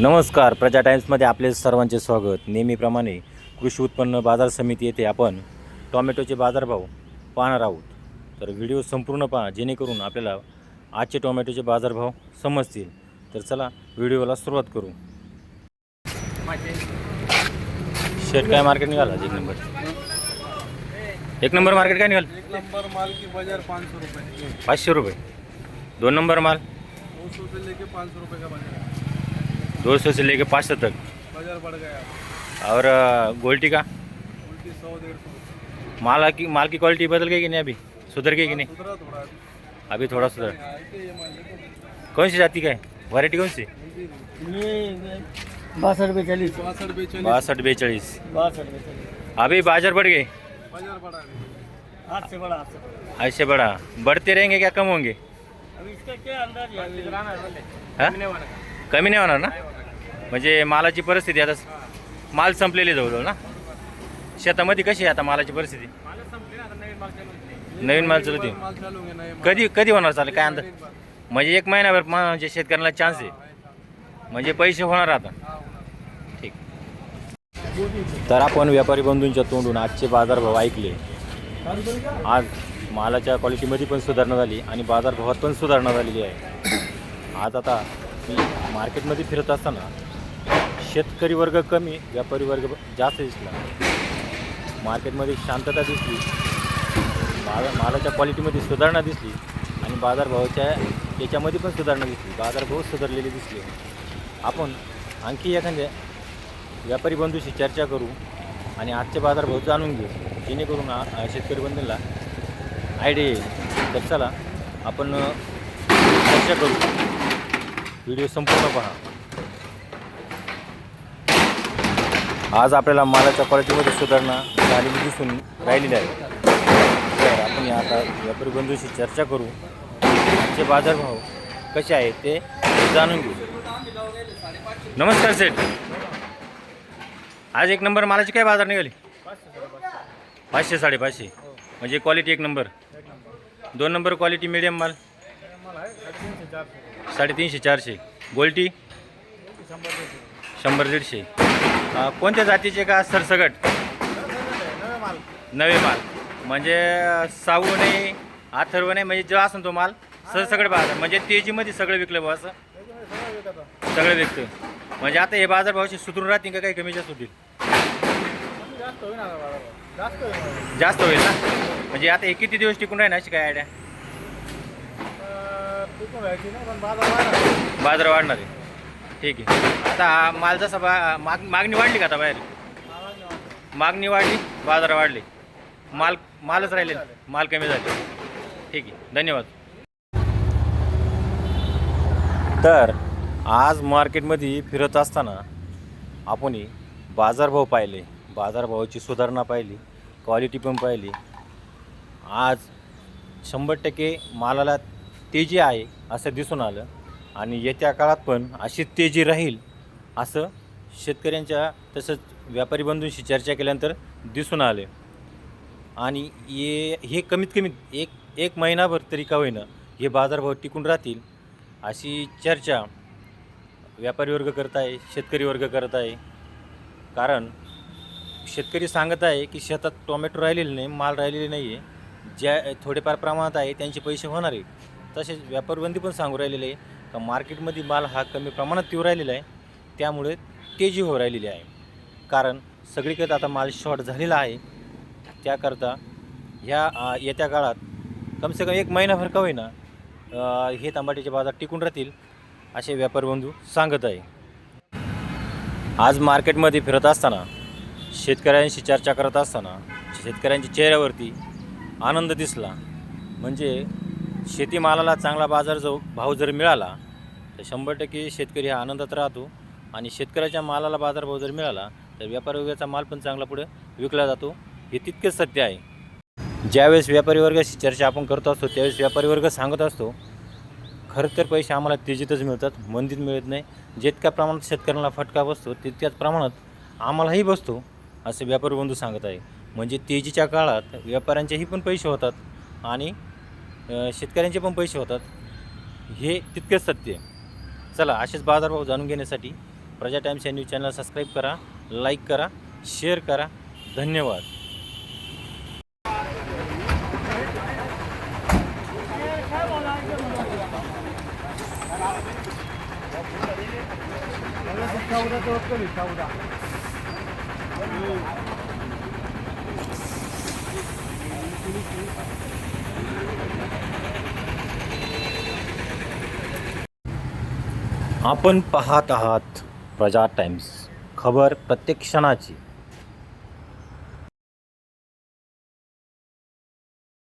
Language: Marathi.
नमस्कार, प्रजा टाइम्समध्ये आपले सर्वांचे स्वागत। नेहमीप्रमाणे कृषी उत्पन्न बाजार समिती येथे आपण टोमॅटोचे बाजारभाव पाहणार आहोत। तर व्हिडिओ संपूर्ण पहा जेणेकरून आपल्याला आजचे टोमॅटोचे बाजारभाव समजतील। तर चला व्हिडिओला सुरुवात करू। शेट काय मार्केट निघाला? एक नंबर मार्केट काय निघाल? एक नंबर माल की बाजार 500 रुपये। 500 रुपये। 2 नंबर माल 200 से लेके 500 रुपये का बाजार 200 से लेके 500 तक। बाजार बढ़ गया। और गोल्टी का उल्टी 100-150 माल की क्वालिटी बदल गई कि नहीं? अभी सुधर गई कि नहीं? सुधरा थोड़ा अभी थोड़ा सुधर। ये माल देखो कौन सी जाति का है? वैरायटी कौन सी? ये 62 42 62 42। अभी बाजार बढ़ गए? बाजार बढ़ा है। हाथ से बड़ा ऐसे बढ़ा बढ़ते रहेंगे क्या कम होंगे? अभी इसका क्या अंदाज है? हाँ? कमी नाही होणार ना? म्हणजे मालाची परिस्थिती आता माल संपलेली जवळजवळ ना? शेतामध्ये कशी आहे आता मालाची परिस्थिती? नवीन माल चालू होती। माल चालू है नए कधी कधी होणार चालेल काय अंदाज? म्हणजे एक महिनाभर म्हणजे शेतकऱ्यांना चान्स आहे, म्हणजे पैसे होणार आता। ठीक। तर आपण व्यापारी बंधूंच्या तोंडून आजचे बाजारभाव ऐकले। आज मालाच्या क्वालिटीमध्ये पण सुधारणा झाली आणि बाजारभावात पण सुधारणा झालेली आहे। आज आता मी मार्केटमध्ये फिरत असताना शेतकरी वर्ग कमी, व्यापारी वर्ग जास्त दिसला। मार्केटमध्ये शांतता दिसली, मालाच्या क्वालिटीमध्ये सुधारणा दिसली आणि बाजारभावाच्या याच्यामध्ये पण सुधारणा दिसली। बाजारभाव सुधारलेले दिसले। आपण आणखी एखाद्या व्यापारी बंधूशी चर्चा करू आणि आजचे बाजारभाव जाणून घेऊ, जेणेकरून शेतकरी बंधूंना आयडिया येईल। तर चला आपण चर्चा करू। व्हिडिओ संपूर्ण पहा। आज आपल्याला मालाच्या क्वालिटीमध्ये सुधारणा झालेली दिसून राहिलेली आहे। तर आपण आता व्यापारी बंधूशी चर्चा करू, आजचे बाजारभाव कसे आहेत ते जाणून घेऊ। नमस्कार सेठ, आज एक नंबर मालाची काय बाजार निघाली? 500 550 म्हणजे क्वालिटी एक नंबर। 2 नंबर क्वालिटी मीडियम माल 350 400। गोल्टी 100 150। कोणत्या जातीचे का सरसगट? नवे माल म्हणजे साऊ नाही, अथर्व नाही, म्हणजे जो असं तो माल सरसगट बाजार, म्हणजे तेजीमध्ये सगळं विकलं बा असं? सगळं विकतं म्हणजे आता हे बाजारभावाशी सुधरून राहतील का काही कमी जास्त होतील? जास्त होईल ना? म्हणजे आता हे किती दिवस टिकून राहील अशी काय आयडिया? बाजार वाढणार आहे। ठीक आहे। आता हा माल जसा मागणी वाढली का आता? बाहेर मागणी वाढली, बाजार वाढले, मालच राहिले, माल कमी झाले। ठीक आहे, धन्यवाद। तर आज मार्केटमध्ये फिरत असताना आपण बाजारभाव पाहिले, बाजारभावाची सुधारणा पाहिली, क्वालिटी पण पाहिली। आज 100% मालाला तेजी आहे असं दिसून आलं आणि येत्या काळात पण अशी तेजी राहील असं शेतकऱ्यांच्या तसंच व्यापारी बंधूंशी चर्चा केल्यानंतर दिसून आले। आणि हे कमीत कमी एक महिनाभर तरी का होईना हे बाजारभाव टिकून राहतील अशी चर्चा व्यापारी वर्ग करत आहे, शेतकरी वर्ग करत आहे। कारण शेतकरी सांगत आहे की शेतात टोमॅटो राहिलेले नाही, माल राहिलेले नाही आहे, ज्या थोडेफार प्रमाणात आहे त्यांचे पैसे होणार आहे। तसेच व्यापारबंदी पण सांगू राहिलेले आहे का मार्केटमध्ये माल हा कमी प्रमाणात येऊ राहिलेला आहे, त्यामुळे तेजी हो राहिलेली आहे। कारण सगळीकडे आता माल शॉर्ट झालेला आहे, त्याकरता ह्या येत्या काळात कमसे कम एक महिनाभर का होईना हे टमाट्याचे बाजार टिकून राहतील असे व्यापारी बंधू सांगत आहे। आज मार्केटमध्ये फिरत असताना शेतकऱ्यांशी चर्चा करत असताना शेतकऱ्यांच्या चेहऱ्यावरती आनंद दिसला। म्हणजे शेतीमालाला चांगला भाव जर मिळाला तर 100% शेतकरी हा आनंदात राहतो आणि शेतकऱ्याच्या मालाला बाजारभाव जर मिळाला तर व्यापारी वर्गाचा माल पण चांगला पुढे विकला जातो, हे तितकेच सत्य आहे। ज्यावेळेस व्यापारी वर्गाशी चर्चा आपण करत असतो त्यावेळेस व्यापारी वर्ग सांगत असतो खरं तर पैसे आम्हाला तेजीतच मिळतात, मंदीत मिळत नाही। जितक्या प्रमाणात शेतकऱ्यांना फटका बसतो तितक्याच प्रमाणात आम्हालाही बसतो असे व्यापारी बंधू सांगत आहे। म्हणजे तेजीच्या काळात व्यापाऱ्यांचेही पण पैसे होतात आणि शेतकऱ्यांचे पण पैसे होतात, हे तितकेच सत्य आहे। चला असेच बाजारभाव जाणून घेण्यासाठी प्रजा टाइम्स या न्यूज चॅनल सबस्क्राईब करा, लाईक करा, शेअर करा. धन्यवाद. आपण पाहत आहात प्रजा टाइम्स, खबर प्रत्येक क्षणाची.